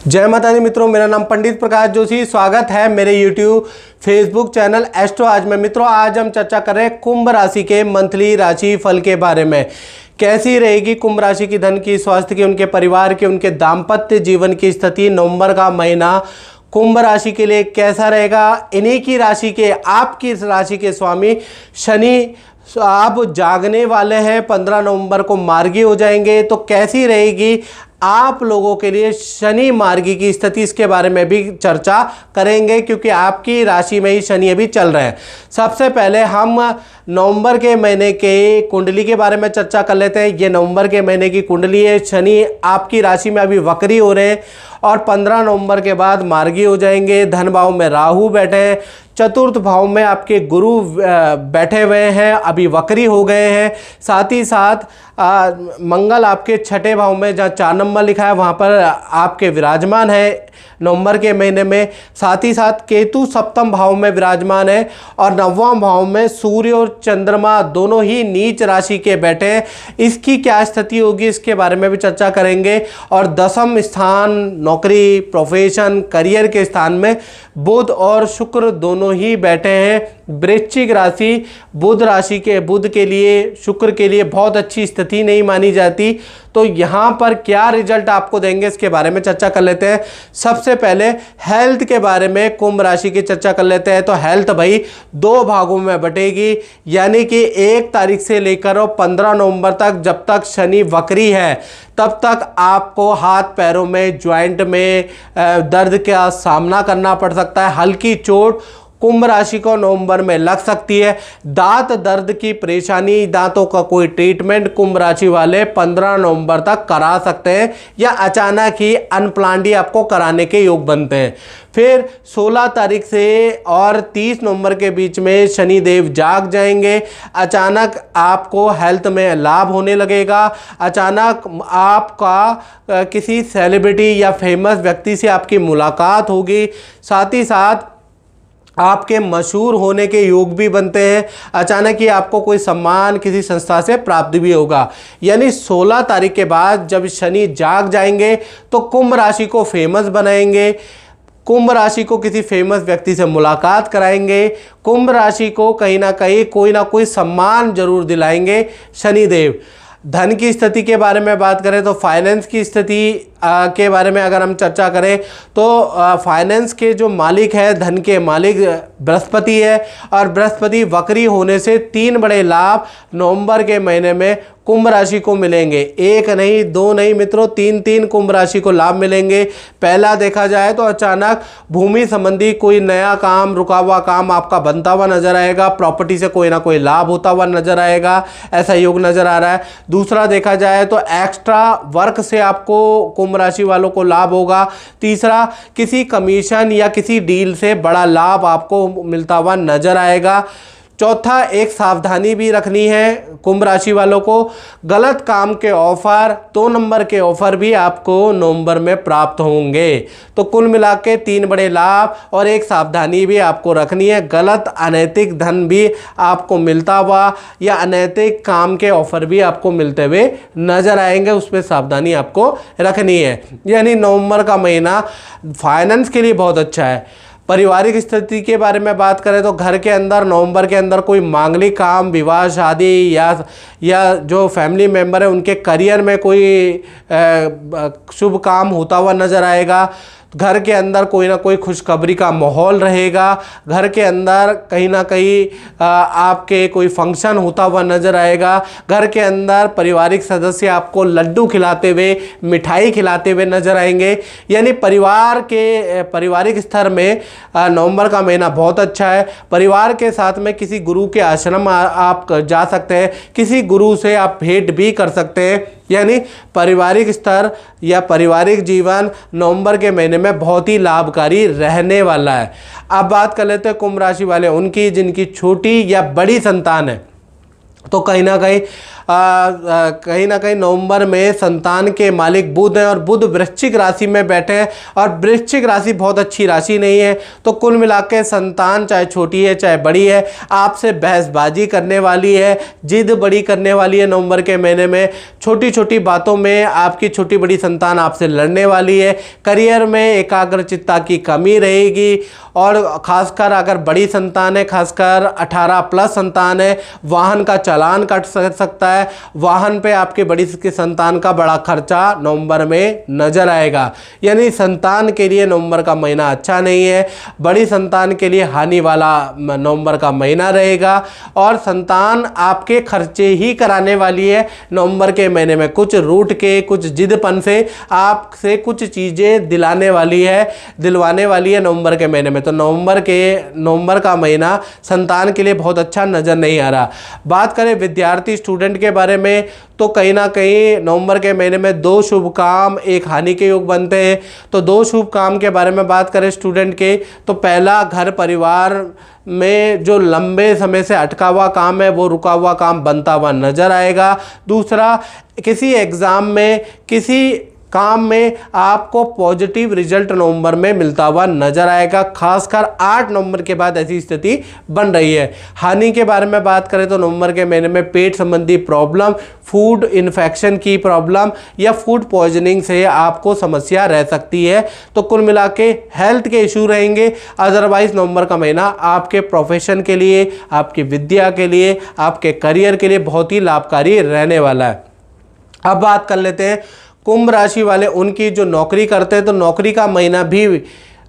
जय माता दी मित्रों, मेरा नाम पंडित प्रकाश जोशी। स्वागत है मेरे यूट्यूब फेसबुक चैनल एस्ट्रो आज में। मित्रों, आज हम चर्चा कर रहे हैं कुंभ राशि के मंथली राशि फल के बारे में। कैसी रहेगी कुंभ राशि की धन की, स्वास्थ्य की, उनके परिवार की, उनके दाम्पत्य जीवन की स्थिति। नवंबर का महीना कुंभ राशि के लिए कैसा रहेगा। इन्हीं की राशि के, आपकी राशि के स्वामी शनि आप जागने वाले हैं, 15 नवंबर को मार्गी हो जाएंगे। तो कैसी रहेगी आप लोगों के लिए शनि मार्गी की स्थिति, इसके बारे में भी चर्चा करेंगे, क्योंकि आपकी राशि में ही शनि अभी चल रहे हैं। सबसे पहले हम नवंबर के महीने के कुंडली के बारे में चर्चा कर लेते हैं। ये नवंबर के महीने की कुंडली है। शनि आपकी राशि में अभी वक्री हो रहे हैं और 15 नवंबर के बाद मार्गी हो जाएंगे। धन भाव में राहु बैठे हैं, चतुर्थ भाव में आपके गुरु बैठे हुए हैं, अभी वक्री हो गए हैं। साथ ही साथ मंगल आपके छठे भाव में, जहाँ 4 नंबर लिखा है, वहाँ पर आपके विराजमान है नवंबर के महीने में। साथ ही साथ केतु सप्तम भाव में विराजमान है और 9वां भाव में सूर्य और चंद्रमा दोनों ही नीच राशि के बैठे हैं। इसकी क्या स्थिति होगी, इसके बारे में भी चर्चा करेंगे। और 10वें स्थान, नौकरी, प्रोफेशन, करियर के स्थान में बुध और शुक्र दोनों ही बैठे हैं। वृश्चिक राशि बुध राशि के, बुध के लिए, शुक्र के लिए बहुत अच्छी स्थिति नहीं मानी जाती। तो यहाँ पर क्या रिजल्ट आपको देंगे, इसके बारे में चर्चा कर लेते हैं। सबसे पहले हेल्थ के बारे में कुंभ राशि की चर्चा कर लेते हैं। तो हेल्थ भाई 2 भागों में बटेगी, यानी कि 1 तारीख से लेकर और 15 नवंबर तक, जब तक शनि वक्री है, तब तक आपको हाथ पैरों में, ज्वाइंट में दर्द का सामना करना पड़ सकता है। हल्की चोट कुंभ राशि को नवंबर में लग सकती है। दांत दर्द की परेशानी, दांतों का कोई ट्रीटमेंट कुंभ राशि वाले 15 नवंबर तक करा सकते हैं, या अचानक ही अनप्लान्ड आपको कराने के योग बनते हैं। फिर 16 तारीख से और 30 नवंबर के बीच में शनिदेव जाग जाएंगे। अचानक आपको हेल्थ में लाभ होने लगेगा। अचानक आपका किसी सेलिब्रिटी या फेमस व्यक्ति से आपकी मुलाकात होगी। साथ ही साथ आपके मशहूर होने के योग भी बनते हैं। अचानक ही आपको कोई सम्मान किसी संस्था से प्राप्त भी होगा। यानी 16 तारीख के बाद जब शनि जाग जाएंगे तो कुंभ राशि को फेमस बनाएंगे, कुंभ राशि को किसी फेमस व्यक्ति से मुलाकात कराएंगे, कुंभ राशि को कहीं ना कहीं कोई ना कोई सम्मान जरूर दिलाएंगे शनिदेव। धन की स्थिति के बारे में बात करें तो फाइनेंस की स्थिति के बारे में अगर हम चर्चा करें तो फाइनेंस के जो मालिक है, धन के मालिक बृहस्पति है, और बृहस्पति वक्री होने से 3 बड़े लाभ नवंबर के महीने में कुंभ राशि को मिलेंगे। 1 नहीं, 2 नहीं मित्रों, 3 कुंभ राशि को लाभ मिलेंगे। पहला देखा जाए तो अचानक भूमि संबंधी कोई नया काम, रुका हुआ काम आपका बनता हुआ नजर आएगा। प्रॉपर्टी से कोई ना कोई लाभ होता हुआ नजर आएगा, ऐसा योग नजर आ रहा है। दूसरा देखा जाए तो एक्स्ट्रा वर्क से आपको कुंभ राशि वालों को लाभ होगा। तीसरा, किसी कमीशन या किसी डील से बड़ा लाभ आपको मिलता हुआ नजर आएगा। चौथा, एक सावधानी भी रखनी है कुंभ राशि वालों को। गलत काम के ऑफर, 2 नंबर के ऑफर भी आपको नवंबर में प्राप्त होंगे। तो कुल मिला के 3 बड़े लाभ और एक सावधानी भी आपको रखनी है। गलत अनैतिक धन भी आपको मिलता हुआ या अनैतिक काम के ऑफर भी आपको मिलते हुए नजर आएंगे, उस पर सावधानी आपको रखनी है। यानी नवंबर का महीना फाइनेंस के लिए बहुत अच्छा है। पारिवारिक स्थिति के बारे में बात करें तो घर के अंदर नवंबर के अंदर कोई मांगलिक काम, विवाह, शादी या जो फैमिली मेंबर है उनके करियर में कोई शुभ काम होता हुआ नजर आएगा। घर के अंदर कोई ना कोई खुशखबरी का माहौल रहेगा। घर के अंदर कहीं ना कहीं आपके कोई फंक्शन होता हुआ नजर आएगा। घर के अंदर पारिवारिक सदस्य आपको लड्डू खिलाते हुए, मिठाई खिलाते हुए नजर आएंगे। यानी परिवार के पारिवारिक स्तर में नवंबर का महीना बहुत अच्छा है। परिवार के साथ में किसी गुरु के आश्रम आप जा सकते हैं, किसी गुरु से आप भेंट भी कर सकते हैं। यानी पारिवारिक स्तर या पारिवारिक जीवन नवंबर के महीने में बहुत ही लाभकारी रहने वाला है। अब बात कर लेते हैं कुंभ राशि वाले उनकी, जिनकी छोटी या बड़ी संतान है। तो कहीं ना कहीं कहीं ना कहीं नवंबर में संतान के मालिक बुध हैं और बुध वृश्चिक राशि में बैठे हैं और वृश्चिक राशि बहुत अच्छी राशि नहीं है। तो कुल मिला के संतान चाहे छोटी है चाहे बड़ी है, आपसे बहसबाजी करने वाली है, जिद बड़ी करने वाली है। नवंबर के महीने में छोटी छोटी बातों में आपकी छोटी बड़ी संतान आपसे लड़ने वाली है। करियर में एकाग्रचित्ता की कमी रहेगी और खासकर अगर बड़ी संतान है, खासकर 18 प्लस संतान है, वाहन का चालान कट सकता है। वाहन पे आपके बड़ी की संतान का बड़ा खर्चा नवंबर में नजर आएगा। यानी संतान के लिए नवंबर का महीना अच्छा नहीं है। बड़ी संतान के लिए हानि वाला नवंबर का महीना रहेगा और संतान आपके खर्चे ही कराने वाली है नवंबर के महीने में। कुछ रूठ के, कुछ जिदपन से आपसे कुछ चीज़ें दिलवाने वाली है नवंबर के महीने में। तो नवंबर का महीना संतान के लिए बहुत अच्छा नज़र नहीं आ रहा। बात करें विद्यार्थी स्टूडेंट के बारे में तो कहीं ना कहीं नवंबर के महीने में 2 शुभ काम, 1 हानि के योग बनते हैं। तो 2 शुभ काम के बारे में बात करें स्टूडेंट के तो पहला, घर परिवार में जो लंबे समय से अटका हुआ काम है वो रुका हुआ काम बनता हुआ नजर आएगा। दूसरा, किसी एग्ज़ाम में, किसी काम में आपको पॉजिटिव रिजल्ट नवंबर में मिलता हुआ नजर आएगा। खासकर 8 नवंबर के बाद ऐसी स्थिति बन रही है। हानि के बारे में बात करें तो नवंबर के महीने में पेट संबंधी प्रॉब्लम, फूड इन्फेक्शन की प्रॉब्लम या फूड पॉइजनिंग से आपको समस्या रह सकती है। तो कुल मिला के हेल्थ के इशू रहेंगे। अदरवाइज नवंबर का महीना आपके प्रोफेशन के लिए, आपकी विद्या के लिए, आपके करियर के लिए बहुत ही लाभकारी रहने वाला है। अब बात कर लेते हैं कुंभ राशि वाले, उनकी जो नौकरी करते हैं तो नौकरी का महीना भी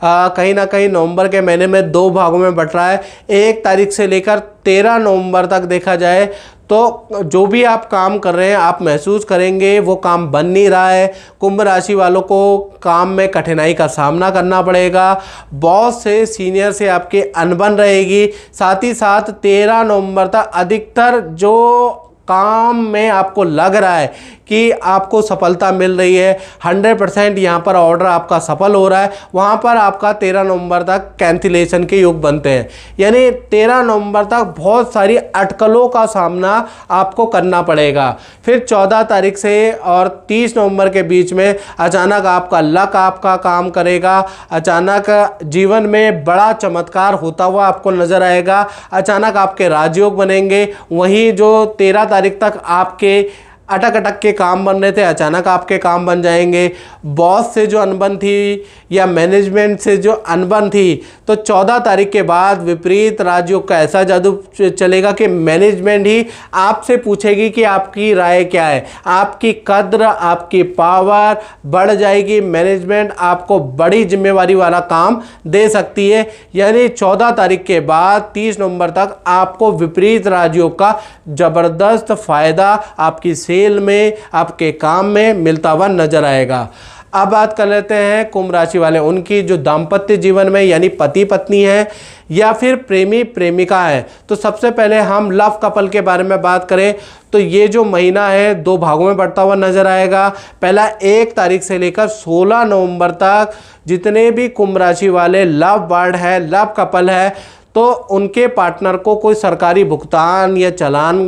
कहीं ना कहीं नवंबर के महीने में 2 भागों में बट रहा है। 1 तारीख से लेकर 13 नवंबर तक देखा जाए तो जो भी आप काम कर रहे हैं आप महसूस करेंगे वो काम बन नहीं रहा है। कुंभ राशि वालों को काम में कठिनाई का सामना करना पड़ेगा। बॉस से, सीनियर से आपकी अनबन रहेगी। साथ ही साथ 13 नवंबर तक अधिकतर जो काम में आपको लग रहा है कि आपको सफलता मिल रही है, 100% यहाँ पर ऑर्डर आपका सफल हो रहा है, वहाँ पर आपका 13 नवंबर तक कैंसिलेशन के योग बनते हैं। यानी 13 नवंबर तक बहुत सारी अटकलों का सामना आपको करना पड़ेगा। फिर 14 तारीख से और 30 नवंबर के बीच में अचानक आपका लक आपका काम करेगा। अचानक जीवन में बड़ा चमत्कार होता हुआ आपको नजर आएगा। अचानक आपके राजयोग बनेंगे। वहीं जो 13 तारीख तक आपके अटक के काम बन रहे थे अचानक आपके काम बन जाएंगे। बॉस से जो अनबन थी या मैनेजमेंट से जो अनबन थी तो 14 तारीख के बाद विपरीत राजयोग का ऐसा जादू चलेगा कि मैनेजमेंट ही आपसे पूछेगी कि आपकी राय क्या है। आपकी कद्र, आपकी पावर बढ़ जाएगी। मैनेजमेंट आपको बड़ी जिम्मेवारी वाला काम दे सकती है। यानी 14 तारीख के बाद 30 नवंबर तक आपको विपरीत राजयोग का ज़बरदस्त फ़ायदा आपकी सेल में, आपके काम में मिलता हुआ नजर आएगा। अब बात कर लेते हैं कुंभ राशि वाले, उनकी जो दाम्पत्य जीवन में यानी पति पत्नी है या फिर प्रेमी प्रेमिका है। तो सबसे पहले हम लव कपल के बारे में बात करें तो ये जो महीना है 2 भागों में बढ़ता हुआ नजर आएगा। पहला 1 तारीख से लेकर 16 नवंबर तक जितने भी कुंभ राशि वाले लव बर्ड है, लव कपल है, तो उनके पार्टनर को कोई सरकारी भुगतान या चालान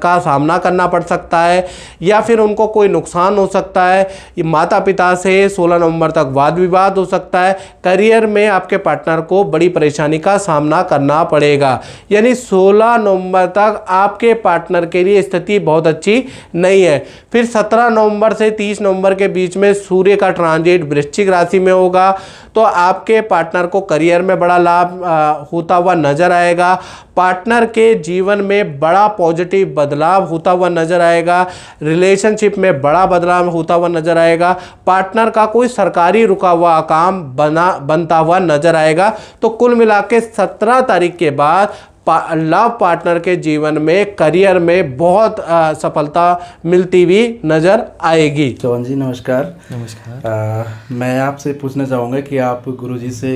का सामना करना पड़ सकता है या फिर उनको कोई नुकसान हो सकता है। ये माता पिता से 16 नवंबर तक वाद विवाद हो सकता है। करियर में आपके पार्टनर को बड़ी परेशानी का सामना करना पड़ेगा। यानी 16 नवंबर तक आपके पार्टनर के लिए स्थिति बहुत अच्छी नहीं है। फिर 17 नवंबर से 30 नवंबर के बीच में सूर्य का ट्रांजिट वृश्चिक राशि में होगा तो आपके पार्टनर को करियर में बड़ा लाभ होता हुआ नजर आएगा। पार्टनर के जीवन में बड़ा पॉजिटिव बदलाव होता हुआ नजर आएगा। रिलेशनशिप में बड़ा बदलाव होता हुआ नजर आएगा। पार्टनर का कोई सरकारी रुका हुआ काम बनता हुआ नजर आएगा। तो कुल मिला के 17 तारीख के बाद लव पार्टनर के जीवन में, करियर में बहुत सफलता मिलती हुई नजर आएगी। चौहान जी नमस्कार। नमस्कार। मैं आपसे पूछना चाहूँगा कि आप गुरुजी से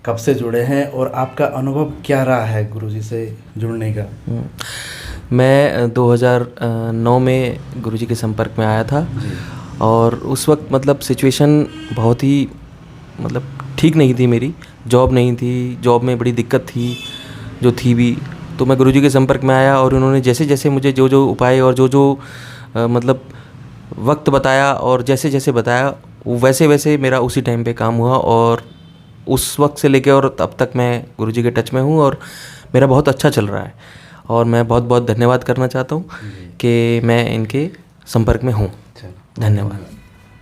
कब से जुड़े हैं और आपका अनुभव क्या रहा है गुरुजी से जुड़ने का? मैं 2009 में गुरुजी के संपर्क में आया था और उस वक्त मतलब सिचुएशन बहुत ही मतलब ठीक नहीं थी मेरी। जॉब नहीं थी, जॉब में बड़ी दिक्कत थी जो थी भी, तो मैं गुरुजी के संपर्क में आया और उन्होंने जैसे जैसे मुझे जो जो उपाय और जो जो मतलब वक्त बताया और जैसे जैसे बताया वैसे वैसे मेरा उसी टाइम पे काम हुआ और उस वक्त से लेके और अब तक मैं गुरुजी के टच में हूँ और मेरा बहुत अच्छा चल रहा है और मैं बहुत बहुत धन्यवाद करना चाहता हूँ कि मैं इनके संपर्क में हूँ। धन्यवाद।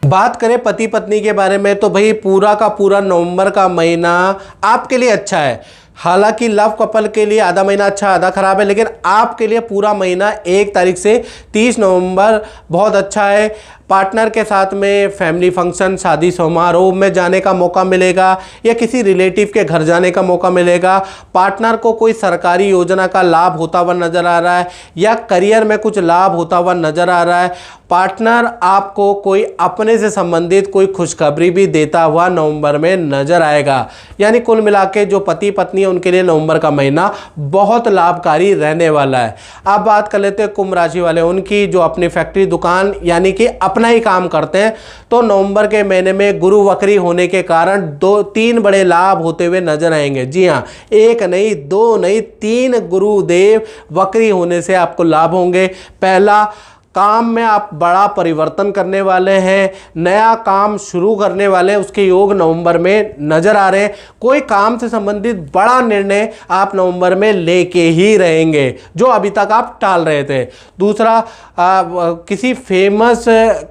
बात करें पति पत्नी के बारे में तो भाई पूरा का पूरा नवंबर का महीना आपके लिए अच्छा है। हालांकि लव कपल के लिए आधा महीना अच्छा आधा खराब है, लेकिन आपके लिए पूरा महीना 1 तारीख से 30 नवंबर बहुत अच्छा है। पार्टनर के साथ में फैमिली फंक्शन, शादी समारोह में जाने का मौका मिलेगा या किसी रिलेटिव के घर जाने का मौका मिलेगा। पार्टनर को कोई सरकारी योजना का लाभ होता हुआ नज़र आ रहा है या करियर में कुछ लाभ होता हुआ नज़र आ रहा है। पार्टनर आपको कोई अपने से संबंधित कोई खुशखबरी भी देता हुआ नवंबर में नज़र आएगा। यानी कुल मिला के जो पति पत्नी है उनके लिए नवंबर का महीना बहुत लाभकारी रहने वाला है। अब बात कर लेते हैं कुंभ राशि वाले, उनकी जो अपनी फैक्ट्री दुकान यानी कि अपना ही काम करते हैं, तो नवंबर के महीने में गुरु वक्री होने के कारण 2-3 बड़े लाभ होते हुए नजर आएंगे। जी हाँ, 1 नहीं 2 नहीं 3 गुरुदेव वक्री होने से आपको लाभ होंगे। पहला, काम में आप बड़ा परिवर्तन करने वाले हैं, नया काम शुरू करने वाले हैं, उसके योग नवंबर में नज़र आ रहे हैं। कोई काम से संबंधित बड़ा निर्णय आप नवंबर में लेके ही रहेंगे जो अभी तक आप टाल रहे थे। दूसरा, किसी फेमस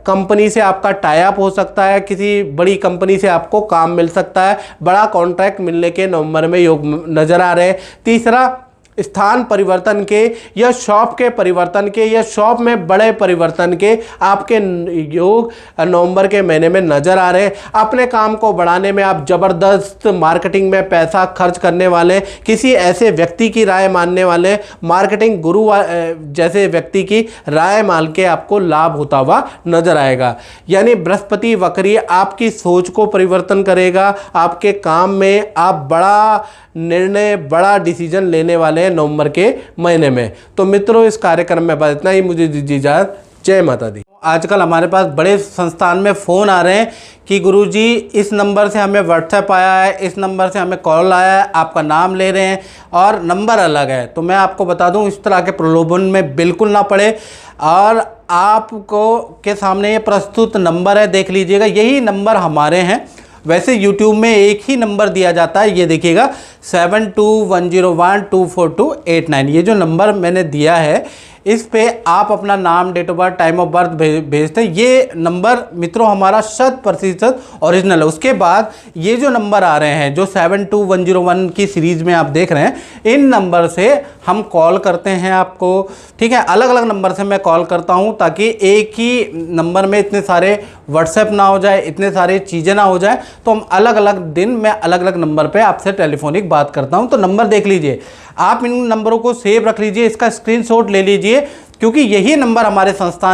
कंपनी से आपका टाई अप हो सकता है, किसी बड़ी कंपनी से आपको काम मिल सकता है, बड़ा कॉन्ट्रैक्ट मिलने के नवंबर में योग नज़र आ रहे हैं। तीसरा, स्थान परिवर्तन के या शॉप के परिवर्तन के या शॉप में बड़े परिवर्तन के आपके योग नवंबर के महीने में नज़र आ रहे हैं। अपने काम को बढ़ाने में आप ज़बरदस्त मार्केटिंग में पैसा खर्च करने वाले, किसी ऐसे व्यक्ति की राय मानने वाले, मार्केटिंग गुरु जैसे व्यक्ति की राय मान के आपको लाभ होता हुआ नज़र आएगा। यानी बृहस्पति वक्री आपकी सोच को परिवर्तन करेगा, आपके काम में आप बड़ा निर्णय, बड़ा डिसीजन लेने वाले हैं नवंबर के महीने में। तो मित्रों, इस कार्यक्रम में बस इतना ही, मुझे दीजिए इजाज़त। जय माता दी। आजकल हमारे पास बड़े संस्थान में फ़ोन आ रहे हैं कि गुरुजी इस नंबर से हमें व्हाट्सएप आया है, इस नंबर से हमें कॉल आया है, आपका नाम ले रहे हैं और नंबर अलग है। तो मैं आपको बता दूं, इस तरह के प्रलोभन में बिल्कुल ना पड़े और आपको के सामने ये प्रस्तुत नंबर है, देख लीजिएगा, यही नंबर हमारे हैं। वैसे YouTube में एक ही नंबर दिया जाता है, ये देखिएगा 7210124289। ये जो नंबर मैंने दिया है इस पे आप अपना नाम, date of birth, time of birth भेजते हैं। ये नंबर मित्रों हमारा 100% ओरिजिनल है। उसके बाद ये जो नंबर आ रहे हैं जो 72101 की सीरीज़ में आप देख रहे हैं, इन नंबर से हम कॉल करते हैं आपको, ठीक है। अलग अलग नंबर से मैं कॉल करता हूँ ताकि एक ही नंबर में इतने सारे व्हाट्सएप ना हो जाए, इतने सारे चीज़ें ना हो जाए। तो हम अलग अलग दिन मैं अलग अलग नंबर पर आपसे टेलीफोनिक बात करता हूँ। तो नंबर देख लीजिए, आप इन नंबरों को सेव रख लीजिए, इसका स्क्रीनशॉट ले लीजिए, क्योंकि यही नंबर हमारे संस्थान